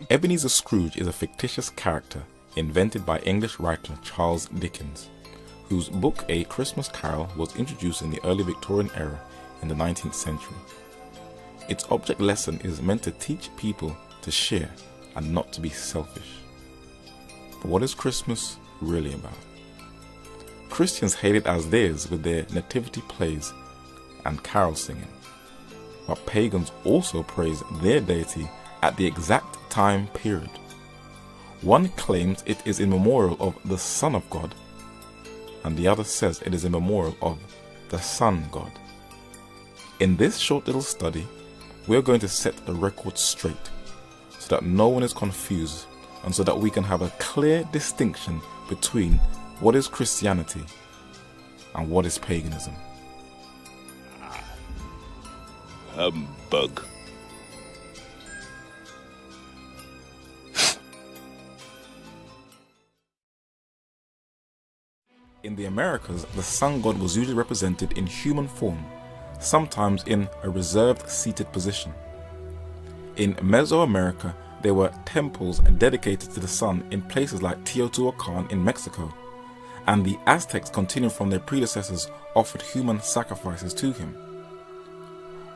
Ebenezer Scrooge is a fictitious character invented by English writer Charles Dickens, whose book A Christmas Carol was introduced in the early Victorian era in the 19th century. Its object lesson is meant to teach people to share and not to be selfish. But what is Christmas really about? Christians hail it as theirs with their nativity plays and carol singing, but pagans also praise their deity at the exact time period. One claims it is in memorial of the Son of God, and the other says it is in memorial of the Sun God. In this short little study, we are going to set the record straight so that no one is confused and so that we can have a clear distinction between what is Christianity and what is paganism. Humbug. In the Americas, the sun god was usually represented in human form, sometimes in a reserved seated position. In Mesoamerica, there were temples dedicated to the sun in places like Teotihuacan in Mexico, and the Aztecs, continuing from their predecessors, offered human sacrifices to him.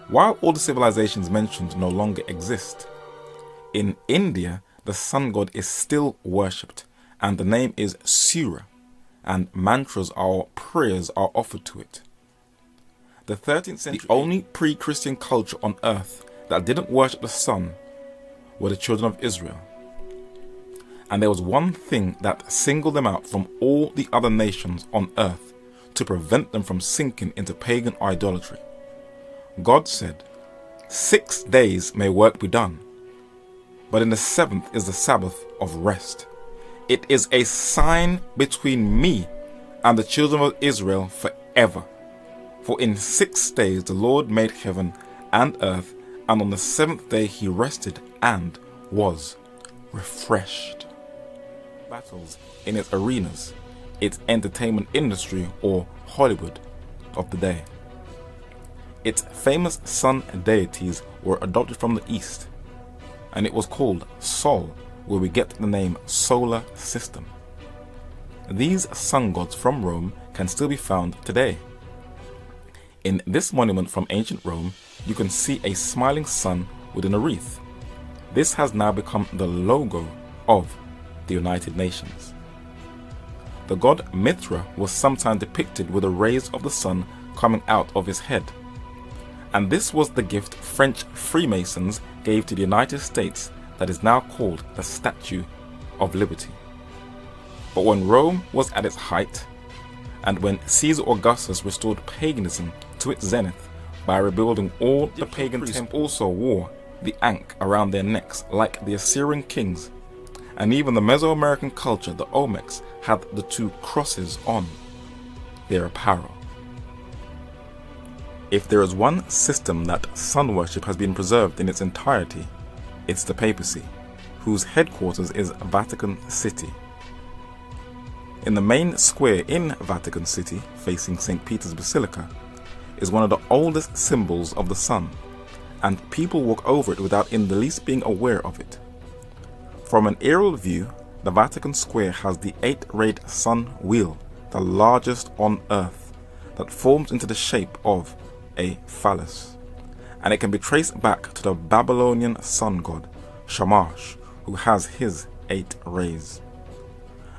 While all the civilizations mentioned no longer exist, in India the sun god is still worshipped, and the name is Surya, and mantras or prayers are offered to it. The 13th century, the only pre-Christian culture on earth that didn't worship the sun were the children of Israel. And there was one thing that singled them out from all the other nations on earth to prevent them from sinking into pagan idolatry. God said, 6 days may work be done, but in the 7th is the Sabbath of rest. It is a sign between me and the children of Israel forever. For in 6 days the Lord made heaven and earth, and on the 7th day he rested and was refreshed. Battles in its arenas, its entertainment industry or Hollywood of the day. Its famous sun deities were adopted from the East, and it was called Sol, where we get the name solar system. These sun gods from Rome can still be found today. In this monument from ancient Rome, you can see a smiling sun within a wreath. This has now become the logo of the United Nations. The god Mithra was sometimes depicted with the rays of the sun coming out of his head, and this was the gift French Freemasons gave to the United States that is now called the Statue of Liberty. But when Rome was at its height, and when Caesar Augustus restored paganism to its zenith by rebuilding all the pagan temples, also wore the ankh around their necks like the Assyrian kings, and even the Mesoamerican culture, the Olmecs, had the 2 crosses on their apparel. If there is one system that sun worship has been preserved in its entirety, it's the papacy, whose headquarters is Vatican City. In the main square in Vatican City, facing St. Peter's Basilica, is one of the oldest symbols of the sun, and people walk over it without in the least being aware of it. From an aerial view, the Vatican Square has the 8-rayed sun wheel, the largest on earth, that forms into the shape of a phallus, and it can be traced back to the Babylonian sun god Shamash, who has his 8 rays.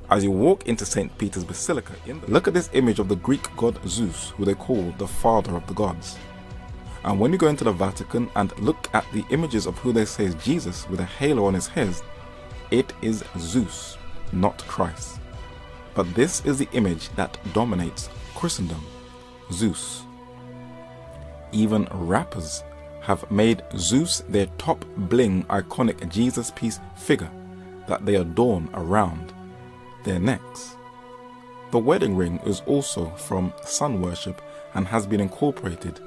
As you walk into St. Peter's Basilica, look at this image of the Greek god Zeus, who they call the father of the gods. And when you go into the Vatican and look at the images of who they say is Jesus with a halo on his head, it is Zeus, not Christ. But this is the image that dominates Christendom, Zeus. Even rappers have made Zeus their top bling iconic Jesus piece figure that they adorn around their necks. The wedding ring is also from sun worship and has been incorporated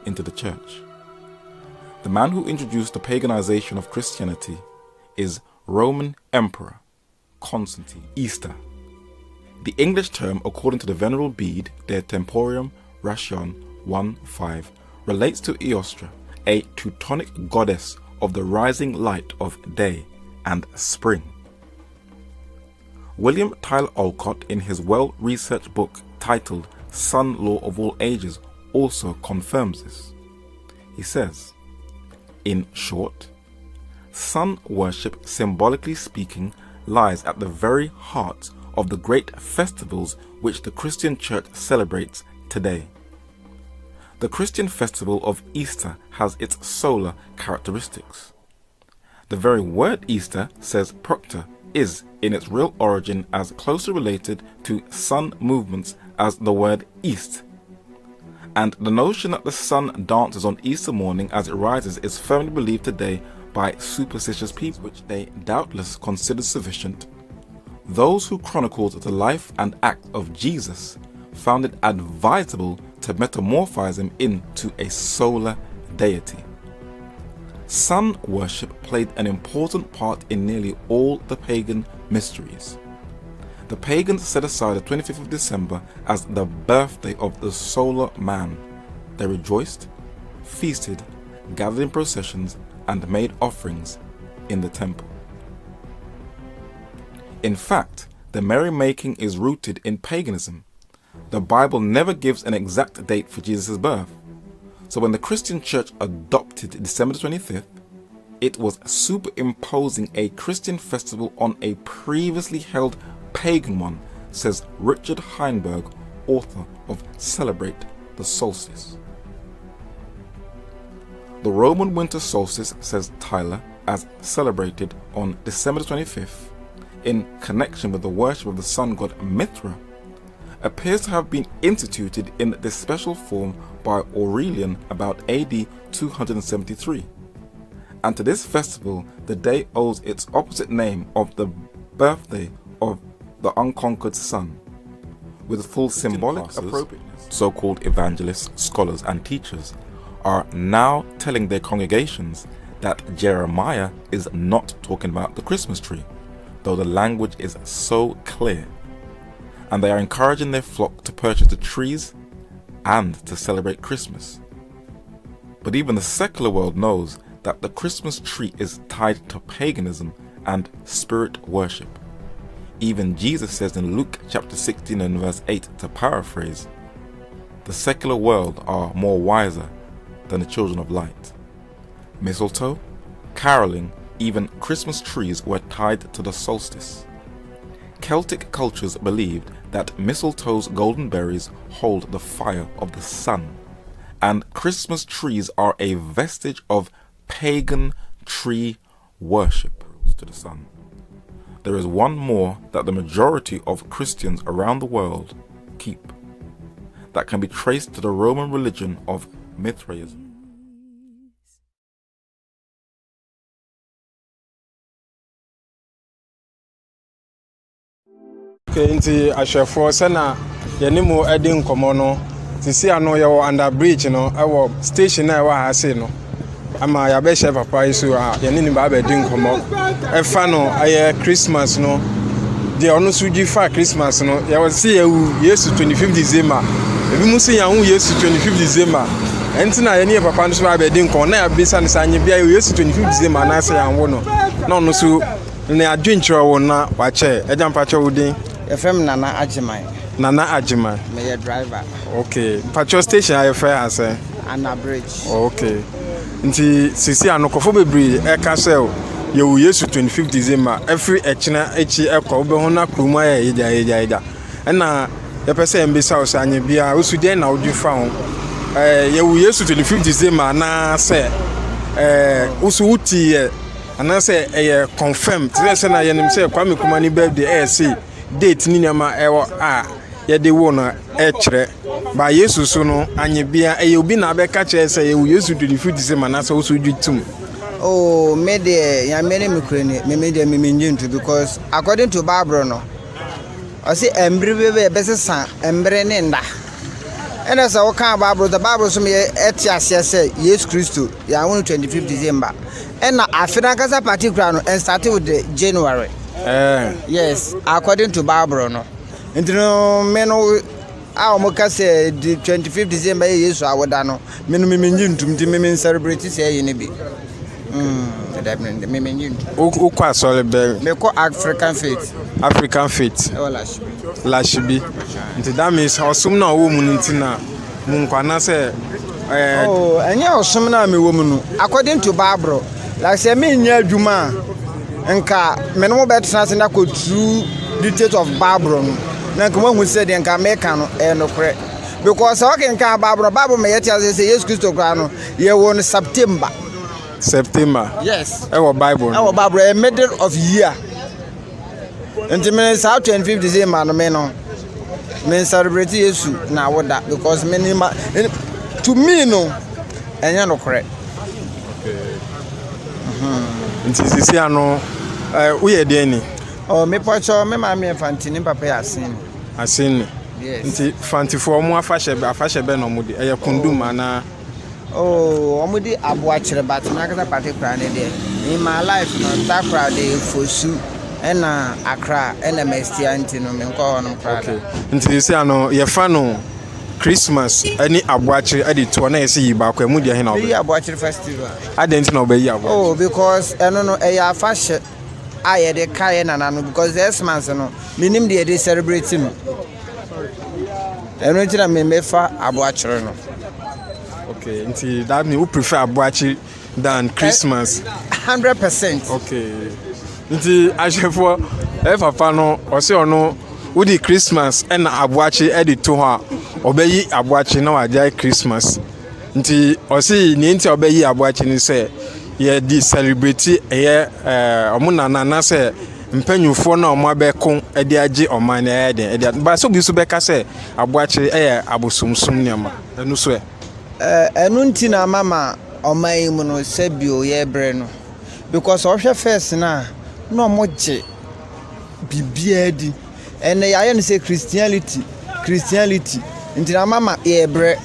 into the church. The man who introduced the paganization of Christianity is Roman Emperor Constantine. Easter. The English term, according to the Venerable Bede De Temporium Ration 1.5, relates to Eostre, a Teutonic goddess of the rising light of day and spring. William Tyler Olcott, in his well-researched book titled Sun Law of All Ages, also confirms this. He says, in short, sun worship, symbolically speaking, lies at the very heart of the great festivals which the Christian Church celebrates today. The Christian festival of Easter has its solar characteristics. The very word Easter, says Proctor, is in its real origin as closely related to sun movements as the word east. And the notion that the sun dances on Easter morning as it rises is firmly believed today by superstitious people, which they doubtless consider sufficient. Those who chronicled the life and act of Jesus found it advisable to metamorphose him into a solar deity. Sun worship played an important part in nearly all the pagan mysteries. The pagans set aside the 25th of December as the birthday of the solar man. They rejoiced, feasted, gathered in processions, and made offerings in the temple. In fact, the merrymaking is rooted in paganism. The Bible never gives an exact date for Jesus' birth. So when the Christian Church adopted December 25th, it was superimposing a Christian festival on a previously held pagan one, says Richard Heinberg, author of Celebrate the Solstice. The Roman winter solstice, says Tyler, as celebrated on December 25th, in connection with the worship of the sun god Mithra, appears to have been instituted in this special form by Aurelian about AD 273. And to this festival, the day owes its opposite name of the birthday of the unconquered sun, with full symbolic appropriateness. So-called evangelists, scholars, and teachers are now telling their congregations that Jeremiah is not talking about the Christmas tree, though the language is so clear. And they are encouraging their flock to purchase the trees and to celebrate Christmas. But even the secular world knows that the Christmas tree is tied to paganism and spirit worship. Even Jesus says in Luke chapter 16 and verse 8, to paraphrase, the secular world are more wiser than the children of light. Mistletoe, caroling, even Christmas trees were tied to the solstice. Celtic cultures believed that mistletoe's golden berries hold the fire of the sun, and Christmas trees are a vestige of pagan tree worship to the sun. There is one more that the majority of Christians around the world keep, that can be traced to the Roman religion of Mithraism. Nti ahwefo se na yene mu edi nkomo no sisi ano ye wo under bridge no ewo station na ewa ha se no ama ya be she papa isu a yene ni ba di nkomo efa no aye Christmas no de ono suji fa Christmas no ye wo se yewu Yesu 25th December ebi mu se yahu Yesu 25th December enti na yene papa no so ba di nkomo na ya bisa ne sanye bia Yesu 25th December na se yanwo no na ono su ne adwenkyerɛ wo na wache ejampa che wudin FM Nana Ajiman. Nana Ajiman. Me a driver. Okay. Patrol station I fair answer. Anna Bridge. Okay. Nti sisi anokofo bebre e ka sel ye wo Yesu 25th December every echina echi ekọ be ho na kroma ya eja. Na ye pese mbisa o anye bia osuden na odwi fa ho. Ye wo Yesu 25th December na se usu uti ana se confirm tse na ye nim se Kwame Kumani birthday say date ni nyama ewo ye de wo no kire ba Yesu so no anye bia obi na be ka kire say ye Yesu 25th December na so so dwitum. Oh, me de ya me me krene me de me njintu because according to Bible no I say embre be sesa embre ne nda and as I can Bible the Bible so me etiase say Jesus Christo ya 25th December and na afina kasa particular no and started with the January. Yes, according to Bible no. Nti no me no a mo ka say the 25th December Yesu awoda no me no me njintum ti me celebrate say ye ne bi. Me menyin. Ukwa sole be Me ko African faith. African faith. E wala shi. Lashibi. Nti that means osum na wo mu nti na mu nkwana se Oh, enye osum na me wo mu no. According to Bible, like say me nya adwuma nka me no betena se na ko true dictate of Bible no. Na nka mo hu se de nka me ka no e no kore. Because okay nka Bible me yeti say Jesus Christ kra no ye won September. Yes. Our Bible. Our Bible a middle of year. Until me sa 25th December no me no. Me celebrate Jesus na woda because me to me no enya no correct. Nti sisi ano wo ye de ni. Oh me pocho me ma me fantini papa ya asin. Asin. Yes. Nti fantifo mu afahye be no mu de eye kundum ana. Oh, omudi abuachire but na kata particular ne there. In my life no takra de fosu ena akra ena mestianti no me nko no kra. Okay. Nti sisi ano ye fa no Christmas any abuachire ade to na yesi yi ba kwa mu de he na obe. Yi abuachire festival. Adenti na obe yi abuachire. Oh, because eno no e ya afahye aye de kai na no because this month no minim de dey celebrating no. Eno tira me mefa abuachire no. Okay, nti that mean we prefer abuachi than Christmas. 100%. Okay. Nti ashefo papa no o se ono we di Christmas and abuachi e di to ha obeyi abuachi na wajai Christmas. Nti o se ni nti obeyi abuachi ni se ye di celebrate omo na se mpanyufo na omo abekon e di age oman na e de ba so bi so beka se abuachi abosomsum niam enu so enu nti na mama oman mu no sebio ye bre no because ohwe first na omoje bibia di ene ya no say Christianity nti na mama ye bre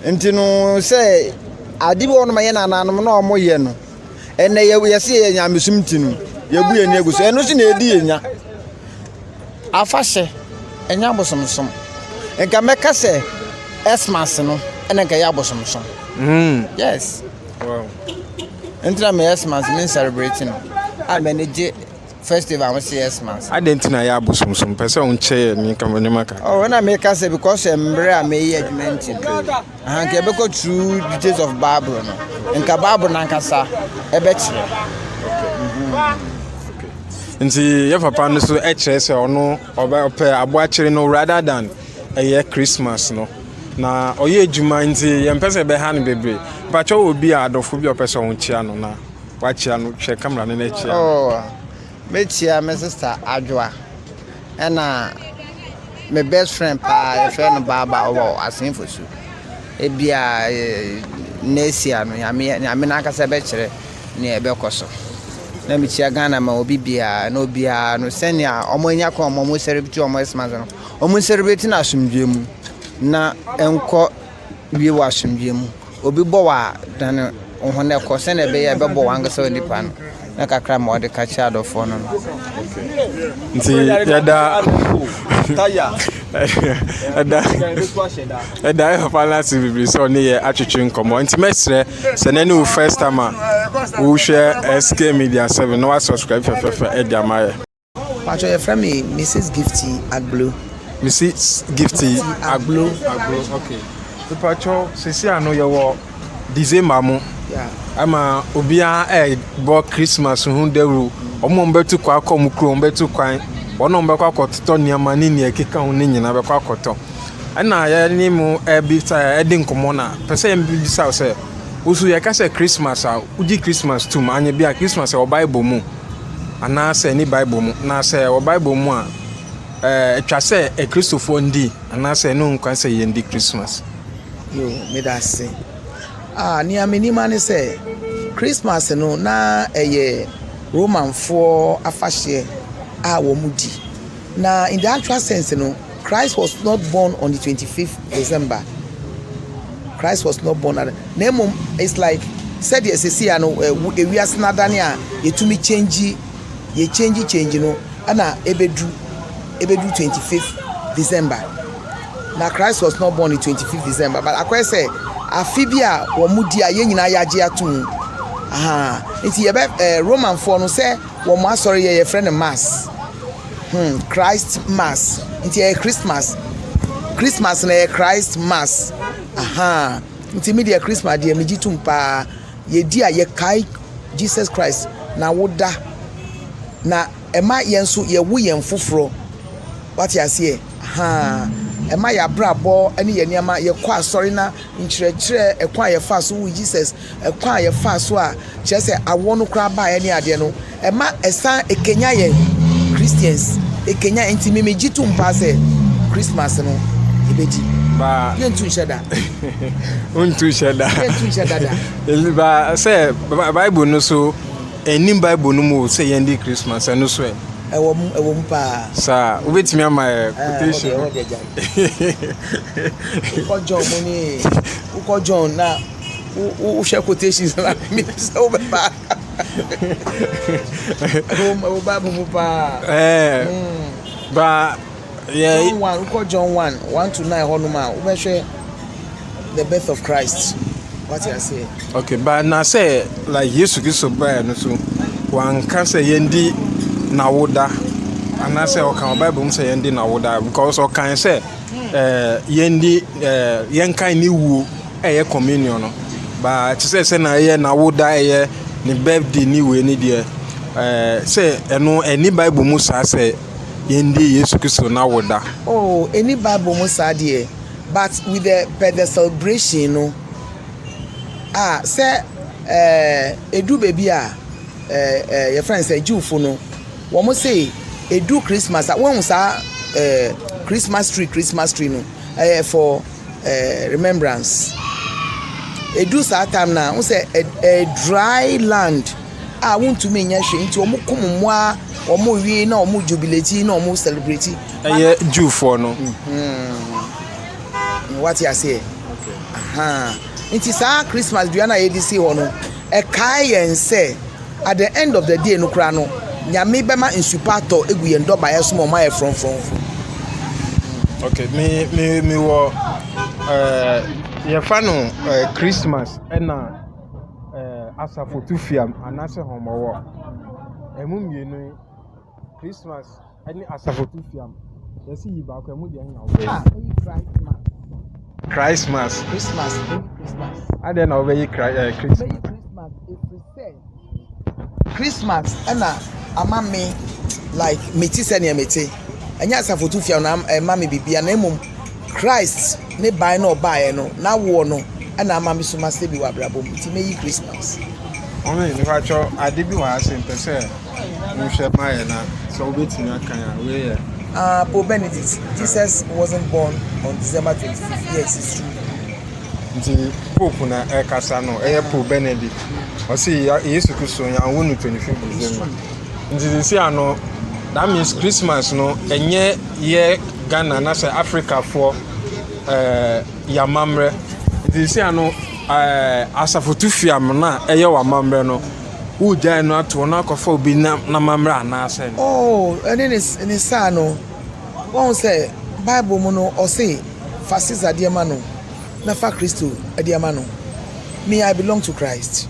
nti no say adi bo no ma ye na nanom na omoye no ene ye se ye nyamesum ti no ye bu ye ni eguso enu si na edi ye nya afahye enya bosomsom enka meka se Xmas no ene ka ya bosomsom. Yes. Wow. Entra me Xmas me celebrating. I manage festival we say Xmas. Adenti na ya bosomsom pese on che ni ka maka. Oh, when I make us say because embre am e judgment. Ke be go through details of Bible no. Enka Bible na nkasa e be kire. Nti ye papa no so e kire se ono ope aboakire no rather than a Christmas no. Na oye ejuma nti ye mpese be ha ne bebre pacho obi adofo bi opese won chia no na wa chia no hwe camera ne na chia. Oh, me chia me sister Adwa na my best friend pa friend baba owo asenfo su e bia nesia no yame na akasa be kire ne e be koso na me chia Ghana ma obi bia na obi a no senia omonya ko omo celebrate omo Xmas no omo celebrate na asumdwe mu na enko wie wasumdwe mu obi bo wa dan ohone ko se na be ye be bo wanga so nipa no na kakra ma ode ka cha do fo no. Nti yada taya eda papa na si bibiri so ne ye atwetwe nkomo nti mesre se na ne first time wo share S.K.M Media 7 no wa subscribe fefe edi amaye Pacho your friend me Mrs. Gifty Aglo. Mrs. Gifty Aglo. Okay. The pacho sisi ano ye wo December mu. Yeah. Ama obia bo Christmas hu deru. Omo mbetu kwa akom kro mbetu kwan. Wono mbekwa akoto niama ni ne keka hu ni nyina bekwa akoto. Ana ya ni mu bi ta edi nkomo na pese mbi sa se usu ye ka se Christmas a uji Christmas too ma anya bia Christmas e Bible mu. Ana se ni Bible mu na se o Bible mu a etwa se e Christopher ndi ana se no nkwan se ye ndi Christmas. Yo me da say. Ni ameni mane say Christmas no na eye Roman for afahye wo mudi. Na in the actual sense no Christ was not born on the 25th December. Christ was not born at Nemo it's like said yes see no we are snadani a yetumi change no ana ebedu 25th December. Now Christ was not born in 25th December, but I say afibia wo mudi a ye nyina yaje atum Nti ye Roman for no say wo mo asori ye friend mass. Christ mass. Nti ye Christmas na ye Christ mass. Nti me dey Christmas dey me gitum pa ye di a ye kai Jesus Christ na woda na ema yen so ye wo yen foforo. What you say? Ema ya brabo ene ye niam ye kwa asori na nkyerɛkyerɛ ekwa ye fa so with Jesus ekwa ye fa so a kyerɛ sɛ awo no kra ba ene ade no ema esan ekenya ye Christians ekenya enti me gitum pa sɛ Christmas no ebedi ba yentu sheda untu sheda yentu sheda da ba say Bible no so enim Bible no mu say yendi Christmas eno so ewo mu pa sa obetimi ama quotation ko John money ko John na o share quotations na me so be pa o Bible mu pa ba yeah John 1 to 9 honuma we share the birth of Christ. What you say? Okay, but now say like Jesus Christ by no so one can say yendi na woda and I say o kan Bible say yendi na woda because o kan say yendi yen kan ni wu eye communion no but say na ye na woda eye ni birthday ni we ni there say eno any Bible mu say yendi Jesus Christ na woda. Oh, any Bible mu say there but with the celebration no say edu baby your friends say Jewfo no wo say edu Christmas when say Christmas tree no for remembrance edu sa time na we say a dry land want to me nya hwe nti omo komomo a omo wie na omo jubilate na omo celebrate Jewfo no what you say okay nti sa Christmas duana ye disi ho no e kai yen say at the end of the day no kra no nyame bema insupato egu yen do bae so mo ma ye from okay me wo ye fa no Christmas na asafotu fiam anase homowo emu mienu Christmas ani asafotu fiam yesi yi ba ko emu de nya wo Christmas. I don't know where you Christmas. Christmas, and amami like metis and yamete. And yes, I for 2 years now, mammy be an emum Christ, ne buy no buy no, now war no, and mammy so must be wabrabo, it may Christmas. Only if I did be was in per se. You share my so bit in your kind of Pope Benedict, Jesus wasn't born on December 25th. Yes, it's true. The Pope na Ekasa no, Pope Benedict. I see Jesus Christ on 25th December. Nti say ano that means Christmas no enye ye Ghana na say Africa for yamamre. Nti say ano asafotu fiam na eye wa mamre no. Who jai no ato na akofo obi na mamra na ase. Oh, and then it's in his son no. One say Bible mo no o say fasces adiama no. Na fa Christo adiama no. Me I belong to Christ.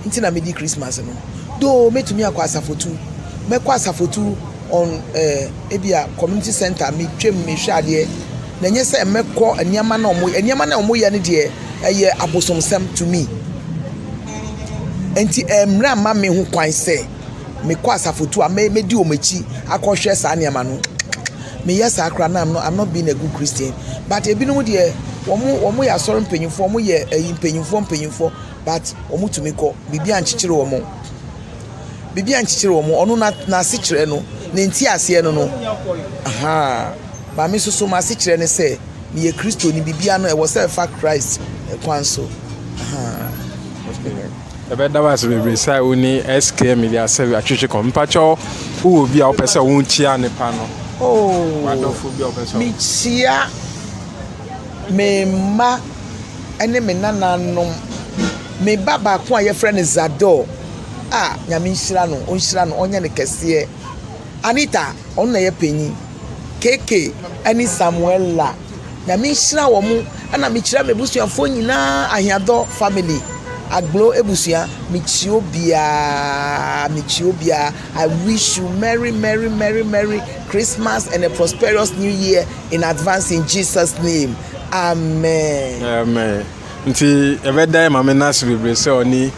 Inti na me di Christmas no. Do me to me akwa asafotu. Me kwa asafotu on ebia community center me twem me hwa ade. Na nye say me kọ aniama na omo ye ne de eye abosomsem to me. Enti emra ma me ho kwan se me kwa asafotu a me di omachi akohwe sa niam no me yes akra na I'm not being a good Christian but ebinom de omo ya soro mpanyimfo omo ye mpanyimfo but omo tumi ko bibia nchichire omo ono na asichire no na enti ase no ba me so ma asichire ne se me ye Kristo ni bibia no e was self Christ kwan so Ebeda was be say oni S.K.M dia say atwetwe kom pacho wo bi a opese wo nchia ne pa no wadofo bi opese mi chia me ma ene me nananom me baba ko aye friend Zado nyame nhira no onye ne kese Anita on na ye panyi KK ani Samuela nyame nhira wo mu ana me kira me busuafo nyina ahiado family Aglo Ebusia, Michiobia. I wish you Merry Christmas and a prosperous New Year in advance in Jesus' name. Amen. Amen. Nti everyday mama nasi bebre se oni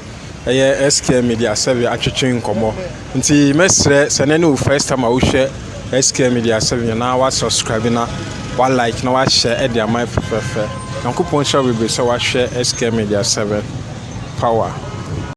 S.K.M media serve atwetwe nkomo. Nti mesre se na first time a wo hwe S.K.M media serve na wa subscribe na wa like na wa share e dia my fefe. Yankopon sha bebre se wa hwe S.K.M media serve power.